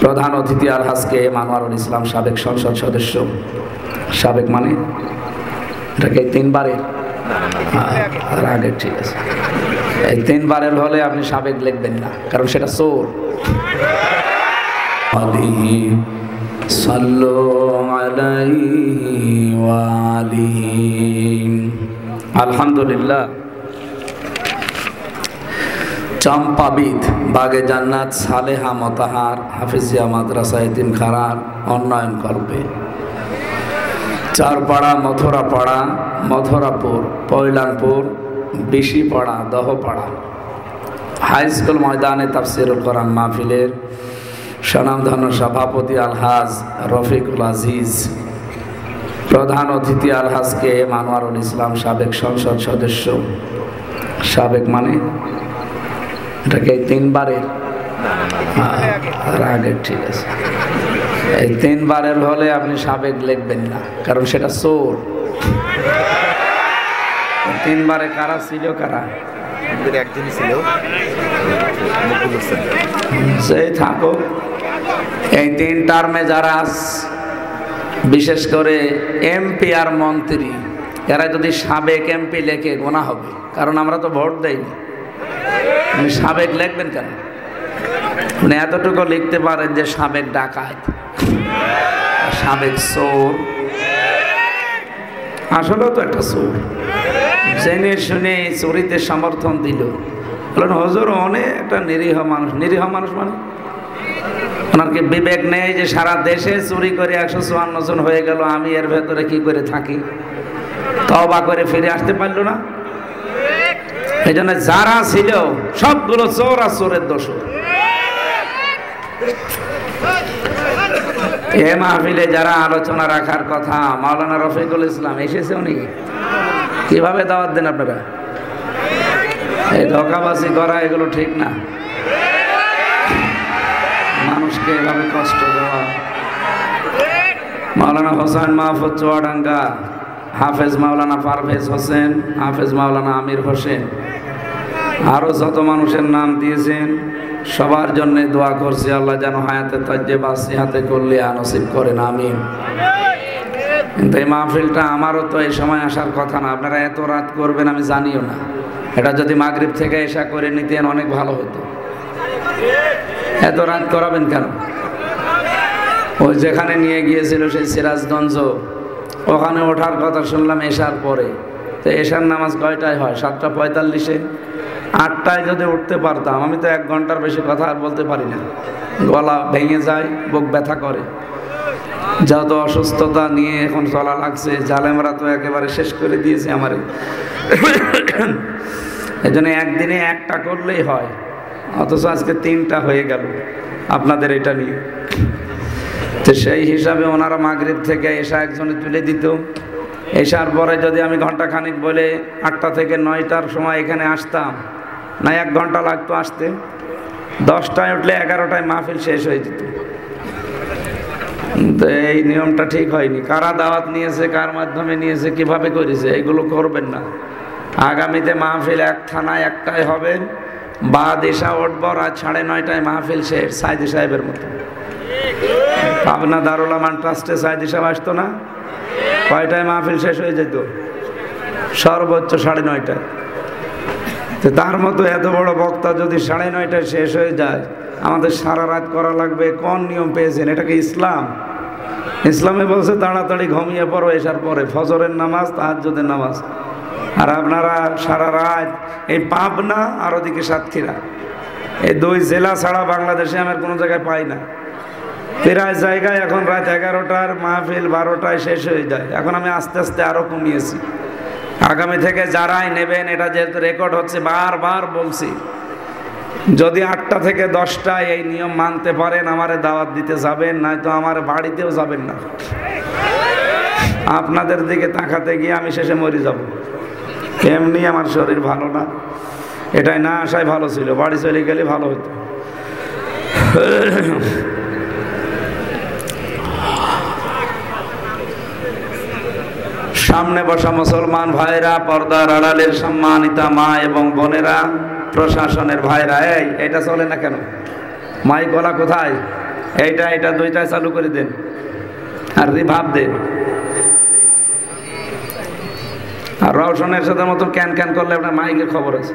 প্রধান অতিথি আলহাজকে আনোয়ারুল ইসলাম, সাবেক সংসদ সদস্য। সাবেক মানে এটাকে তিনবারের আগে, ঠিক আছে। এই তিনবারের হলে আপনি সাবেক লিখবেন না, কারণ সেটা চোর। সাল্লু আলাইহি ওয়া আলিহি। আলহামদুলিল্লাহ। চম্পাবিদ বাগে জান্নাত সালেহা মতাহার হাফিজিয়া মাদ্রাসা এতিমখানার উন্নয়ন কল্পে চারপাড়া, মথুরাপাড়া, মথুরাপুর, পৈলানপুর, বিশিপাড়া, দহপাড়া হাই স্কুল ময়দানে তাফসিরুল কোরআন মাহফিলের স্বনামধন্য সভাপতি আলহাজ রফিকুল আজিজ, প্রধান অতিথি আলহাজকে আনোয়ারুল ইসলাম, সাবেক সংসদ সদস্য। সাবেক মানে এটাকে তিনবারের আগে, ঠিক আছে। এই তিনবারের হলে আপনি সাবেক লিখবেন না, কারণ সেটা চোর। তিনবারে কারা ছিল? কারা? একদিন ছিল, সেই থাকো। এই তিন টার্মে যারা বিশেষ করে এমপি আর মন্ত্রী, এরা যদি সাবেক এমপি লেখে গোনা হবে, কারণ আমরা তো ভোট দেইনি। আপনি সাবেক লিখবেন কেন? মানে এতটুকু লিখতে পারেন যে সাবেক ডাকাত, সাবেক চোর। আসলেও তো একটা চোর, জেনে শুনে চুরিতে সমর্থন দিল। বলেন হুজুর অনেক একটা নিরীহ মানুষ। নিরীহ মানুষ মানে ওনার কি বিবেক নেই যে সারা দেশে চুরি করে 154 জন হয়ে গেল, আমি এর ভেতরে কি করে থাকি? তওবা করে ফিরে আসতে পারলো না। এই জন্য যারা ছিল সবগুলো চোর আর চোরের দোষ। এ মাহফিলে যারা আলোচনা রাখার কথা, মাওলানা রফিকুল ইসলাম এসেছে। উনি কিভাবে দাওয়াত দেন আপনারা? এই ধোঁকাবাজি করা, এগুলো ঠিক না। মানুষকে এভাবে কষ্ট দেওয়া। মাওলানা হোসেন মাহফুজ চুয়াডাঙ্গা, হাফেজ মাওলানা পারভেজ হোসেন, হাফেজ মাওলানা আমির হোসেন, আরও যত মানুষের নাম দিয়েছেন সবার জন্য দোয়া করছি, আল্লাহ যেন হায়াতে তাজ্জেবা সিহাতে করলে নসিব করেন, আমিন। কিন্তু এই মাহফিলটা আমারও তো এই সময় আসার কথা না। আপনারা এত রাত করবেন আমি জানিও না। এটা যদি মাগরিব থেকে এশা করে নিতেন অনেক ভালো হতো। এত রাত করাবেন কেন? ওই যেখানে নিয়ে গিয়েছিল সেই সিরাজগঞ্জ, ওখানে ওঠার কথা শুনলাম এশার পরে। তো এশার নামাজ কয়টায় হয়? 7:45-এ। 8টায় যদি উঠতে পারতাম, আমি তো 1 ঘন্টার বেশি কথা আর বলতে পারি না, গলা ভেঙে যায়, বুক ব্যথা করে। যত অসুস্থতা নিয়ে এখন চলা লাগছে, জালেমরা তো একেবারে শেষ করে দিয়েছে আমারে। এই জন্য একদিনে একটা করলেই হয়, অথচ আজকে 3টা হয়ে গেল আপনাদের এটা নিয়ে। তো সেই হিসাবে ওনারা মাগরিব থেকে এশা একজনে তুলে দিত। এশার পরে যদি আমি ঘন্টাখানিক বলে 8টা থেকে 9টার সময় এখানে আসতাম, না 1 ঘন্টা লাগতো আসতে। 10টায় উঠলে 11টায় মাহফিল শেষ হয়ে যেত। তো এই নিয়মটা ঠিক হয়নি। কারা দাওয়াত নিয়েছে, কার মাধ্যমে নিয়েছে, কিভাবে করেছে, এগুলো করবেন না। আগামীতে মাহফিল 1 থানায় 1টায় হবে, বাদ এশা উঠব, রাত 9:30টায় মাহফিল শেষ। সাইদি সাহেবের মতো পাবনা দারুল আমান ট্রাস্টে সাইদি সাহেব আসতো না? কয়টায় মাহফিল শেষ হয়ে যেত? সর্বোচ্চ 9:30টায়। তো তার মতো এত বড় বক্তা যদি 9:30টায় শেষ হয়ে যায়, আমাদের সারা রাত করা লাগবে। কোন নিয়ম পেয়েছেন? এটা কি ইসলাম? ইসলামে বলছে তাড়াতাড়ি ঘুমিয়ে পড়ো এশার পরে, ফজরের নামাজ, তাহাজ্জুদের নামাজ। আর আপনারা সারা রাত এই পাবনা আর ওদিকে সাতক্ষীরা, এই 2 জেলা ছাড়া বাংলাদেশে আমার কোনো জায়গায় পাই না। প্রায় জায়গায় এখন রাত 11টার মাহফিল 12টায় শেষ হয়ে যায়। এখন আমি আস্তে আস্তে আরও কমিয়েছি। আগামী থেকে যারাই নেবেন, এটা যেহেতু রেকর্ড হচ্ছে, বারবার বলছি, যদি 8টা থেকে 10টায় এই নিয়ম মানতে পারেন আমারে দাওয়াত দিতে যাবেন, নয়তো আমার বাড়িতেও যাবেন না। আপনাদের দিকে তাকাতে গিয়ে আমি শেষে মরে যাব। এমনি আমার শরীর ভালো না, এটাই না আসাই ভালো ছিল, বাড়ি চলে গেলে ভালো হতো। সামনে বসা মুসলমান ভাইরা, পর্দার আড়ালের সম্মানিতা মা এবং বোনেরা, প্রশাসনের ভাইরা, এটা চলে না কেন? মাইক গলা কোথায়? এটা দুইটাই চালু করে দেন আর রিভাব দেন। আর রওশনের সাথে মতো ক্যান ক্যান করলে আপনার মাইকের খবর আছে।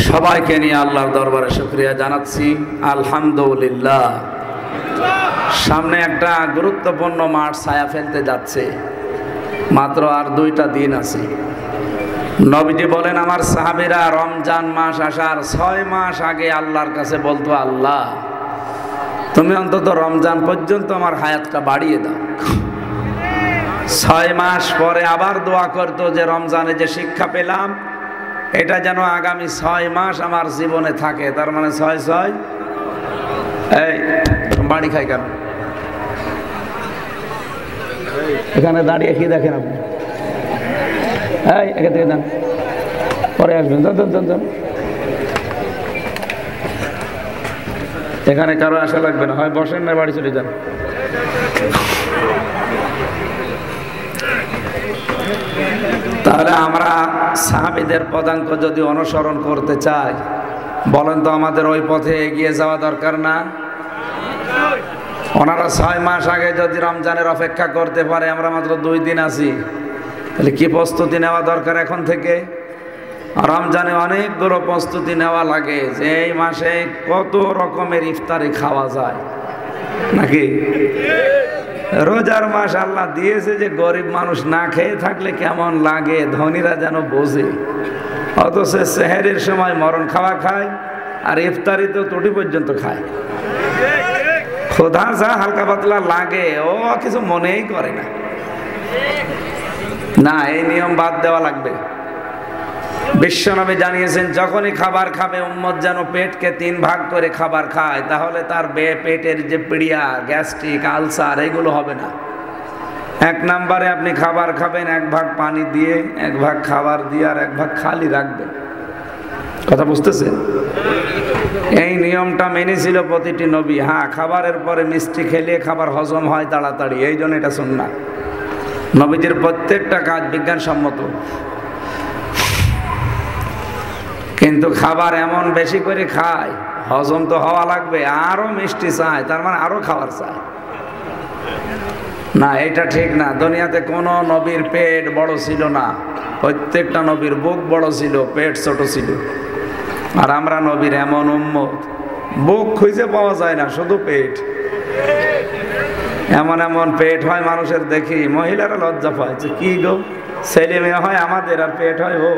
সবাইকে নিয়ে আল্লাহর দরবারে শুকরিয়া জানাচ্ছি, আলহামদুলিল্লাহ। সামনে একটা গুরুত্বপূর্ণ মাঠ ছায়া ফেলতে যাচ্ছে, মাত্র আর 2টা দিন আছে। নবীজি বলেন, আমার সাহাবীরা রমজান মাস আসার 6 মাস আগে আল্লাহর কাছে বলতো, আল্লাহ তুমি অন্তত রমজান পর্যন্ত আমার হায়াতটা বাড়িয়ে দাও। 6 মাস পরে আবার দোয়া করতো যে রমজানে যে শিক্ষা পেলাম এটা যেন আগামী 6 মাস আমার জীবনে থাকে। তার মানে 6 এই বাড়ি খাই কেন? এখানে দাঁড়িয়ে কি দেখেন আপনি? এই একে থেকে যান, পরে আসবেন। এখানে কারো আসা লাগবে না, হয় বসেন না বাড়ি চলে যান। তাহলে আমরা সাহাবীদের পদাঙ্ক যদি অনুসরণ করতে চাই, বলেন তো আমাদের ওই পথে এগিয়ে যাওয়া দরকার না? ওনারা 6 মাস আগে যদি রমজানের অপেক্ষা করতে পারে, আমরা মাত্র 2 দিন আছি, তাহলে কি প্রস্তুতি নেওয়া দরকার এখন থেকে? রমজানে অনেকগুলো প্রস্তুতি নেওয়া লাগে যে এই মাসে কত রকমের ইফতারি খাওয়া যায় নাকি? রোজার মাস আল্লাহ দিয়েছে যে গরিব মানুষ না খেয়ে থাকলে কেমন লাগে, ধনীরা যেন বোঝে। অথচ সেহরির সময় মরণ খাওয়া খায় আর ইফতারি তো টুটি পর্যন্ত খায়। ক্ষুধা যা হালকা পাতলা লাগে ও কিছু মনেই করে না। না, এই নিয়ম বাদ দেওয়া লাগবে। বিশ্বনবী জানিয়েছেন, যখনই খাবার খাবে উম্মত যেন পেটকে 3 ভাগ করে খাবার খায়, তাহলে তার পেটের যে পিড়িয়া, গ্যাস্ট্রিক, আলসার এগুলো হবে না। 1 নম্বরে আপনি খাবার খাবেন 1 ভাগ পানি দিয়ে, 1 ভাগ খাবার দিয়ে, আর 1 ভাগ খালি রাখবেন। কথা বুঝতেছেন? এই নিয়মটা মেনেছিল প্রতিটি নবী। হ্যাঁ, খাবারের পরে মিষ্টি খেলে খাবার হজম হয় তাড়াতাড়ি, এই জন্য এটা সুন্নাত। নবীজির প্রত্যেকটা কাজ বিজ্ঞানসম্মত। কিন্তু খাবার এমন বেশি করে খায়, হজম তো হওয়া লাগবে, আরো মিষ্টি চায়, তার মানে আরো খাবার চায়। না, এটা ঠিক না। দুনিয়াতে কোনো নবীর পেট বড় ছিল না, প্রত্যেকটা নবীর বুক বড় ছিল, পেট ছোট ছিল। আর আমরা নবীর এমন উম্মত, বুক খুঁজে পাওয়া যায় না, শুধু পেট। এমন এমন পেট হয় মানুষের, দেখি মহিলারা লজ্জা পায় যে কি গো, ছেলে মেয়ে হয় আমাদের আর পেট হয় ও।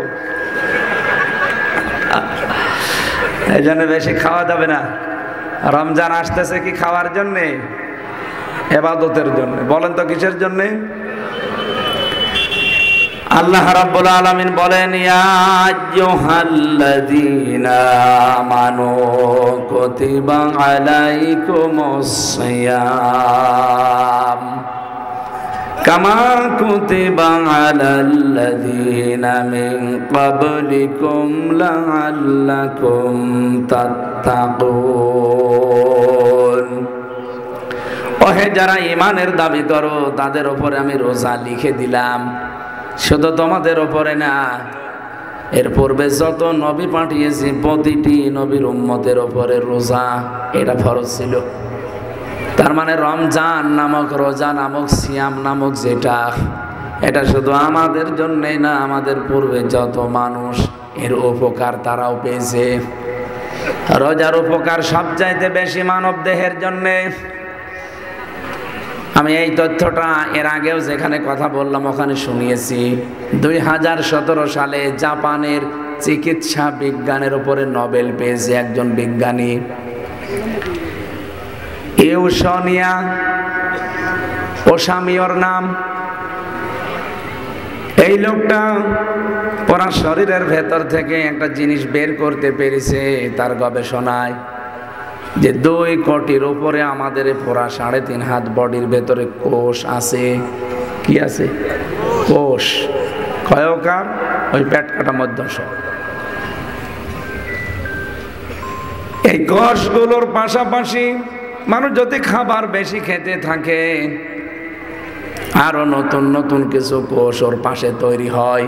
এই জন্য বেশি খাওয়া যাবে না। রমজান আসতেছে কি খাওয়ার জন্যে? ইবাদতের জন্য। বলেন তো কিসের জন্যে? আল্লাহ রাব্বুল আলামিন বলেন, ইয়া আইয়ুহাল্লাযীনা আমানু কুতিবা আলাইকুমুস সিয়াম কামা কুতিবা আলাল্লাযীনা মিন ক্বাবলিকুম লাআল্লাকুম তাত্তাকুন। ওহে যারা ঈমানের দাবি করো, তাদের উপরে আমি রোজা লিখে দিলাম। শুধু তোমাদের উপরে না, এর পূর্বে যত নবী পাঠিয়েছি প্রতিটি নবীর উম্মতের উপরে রোজা এটা ফরজ ছিল। তার মানে রমজান নামক, রোজা নামক, সিয়াম নামক যেটা, এটা শুধু আমাদের জন্যই না, আমাদের পূর্বে যত মানুষ এর উপকার তারাও পেয়েছে। রোজার উপকার সবচাইতে বেশি মানব দেহের জন্যে। আমি এই তথ্যটা এর আগেও যেখানে কথা বললাম ওখানে শুনিয়েছি। 2017 সালে জাপানের চিকিৎসা বিজ্ঞানের উপরে নোবেল পেয়েছে একজন বিজ্ঞানী, ইউসোনিয়া ওসামিওর নাম। এই লোকটা পুরা শরীরের ভেতর থেকে একটা জিনিস বের করতে পেরেছে তার গবেষণায়, যে 2 কোটির উপরে আমাদের পুরা 3.5 হাত বডির ভেতরে কোষ আছে। কি আছে? কোষ। কয়কার? ওই পেট কাটা মধ্যাংশ। এই কোষগুলোর পাশাপাশি মানুষ যদি খাবার বেশি খেতে থাকে আরো নতুন নতুন কিছু কোষ ওর পাশে তৈরি হয়।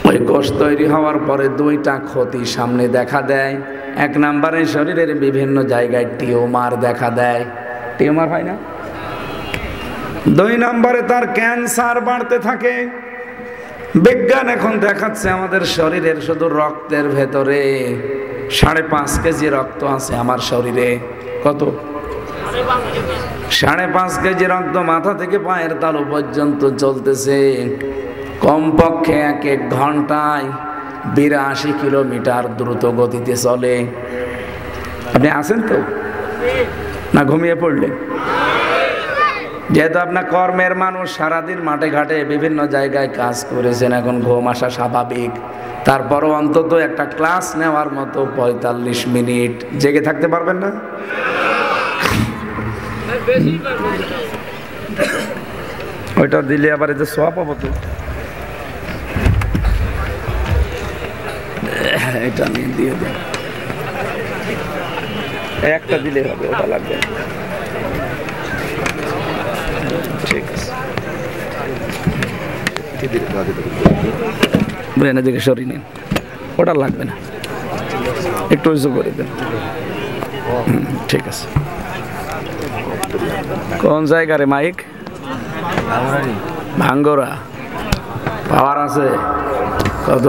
ওই কোষ তৈরি হওয়ার পরে দুইটা ক্ষতি সামনে দেখা দেয়। এক নম্বরে শরীরের বিভিন্ন জায়গায় টিউমার দেখা দেয়, টিউমার হয় না? দুই নম্বরে তার ক্যান্সার বাড়তে থাকে। বিজ্ঞান এখন দেখাচ্ছে আমাদের শরীরের শুধু রক্তের ভেতরে 5.5 কেজি রক্ত আছে আমার শরীরে। কত? 5.5 কেজি রক্ত মাথা থেকে পায়ের তালু পর্যন্ত চলতেছে। কমপক্ষে 1 ঘন্টায় 82 কিলোমিটার দ্রুত গতিতে চলে। আপনি আছেন তো না ঘুমিয়ে পড়লেন? যেহেতু আপনার কর্মের মানুষ, সারাদিন মাঠে ঘাটে বিভিন্ন জায়গায় কাজ করেছেন, এখন ঘুম আসা স্বাভাবিক। তারপরও অন্তত একটা ক্লাস নেওয়ার মতো 45 মিনিট জেগে থাকতে পারবেন না? ওইটা দিলে আবার এই যে সোয়া পাবো তো, এটা আমি দিয়ে দেব। একটা দিলে হবে, ওটা লাগবে। ঠিক আছে, দিকে সরিয়ে নিন, ওটা লাগবে না, একটু উঁচু করে দেন। ঠিক আছে। কোন জায়গা রে মাইক? ভাঙ্গরা। পাওয়ার আছে কত?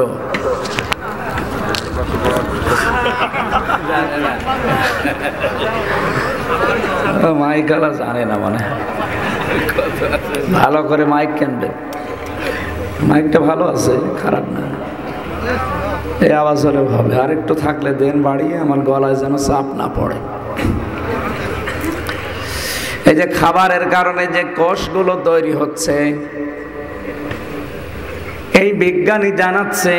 মাইক আলা জানে না, মানে ভালো করে মাইক কিনবে। মাইকটা ভালো আছে, খারাপ না। এই আওয়াজ হলে হবে, আর একটু থাকলে দেন বাড়িয়ে, আমার গলায় যেন চাপ না পড়ে। এই যে খাবারের কারণে যে কোষগুলো তৈরি হচ্ছে, এই বিজ্ঞানী জানাচ্ছে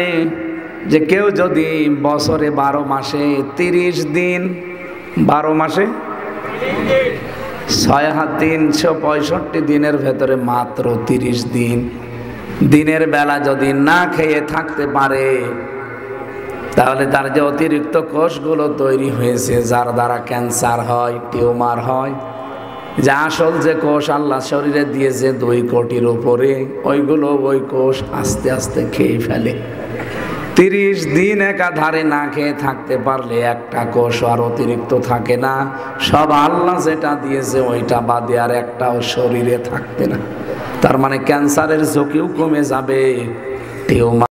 যে কেউ যদি বছরে 12 মাসে 30 দিন, 12 মাসে 365 দিনের ভেতরে মাত্র 30 দিন দিনের বেলা যদি না খেয়ে থাকতে পারে, তাহলে তার যে অতিরিক্ত কোষগুলো তৈরি হয়েছে, যার দ্বারা ক্যান্সার হয়, টিউমার হয়, যে আসল যে কোষ আল্লাহ শরীরে দিয়েছে 2 কোটির উপরে, ওইগুলো ওই কোষ আস্তে আস্তে খেয়ে ফেলে। 30 দিন একাধারে না খেয়ে থাকতে পারলে একটা কোষ আর অতিরিক্ত থাকে না। সব আল্লাহ যেটা দিয়েছে ওইটা বাদে আর একটাও শরীরে থাকবে না। তার মানে ক্যান্সারের ঝুঁকিও কমে যাবে, টিউমার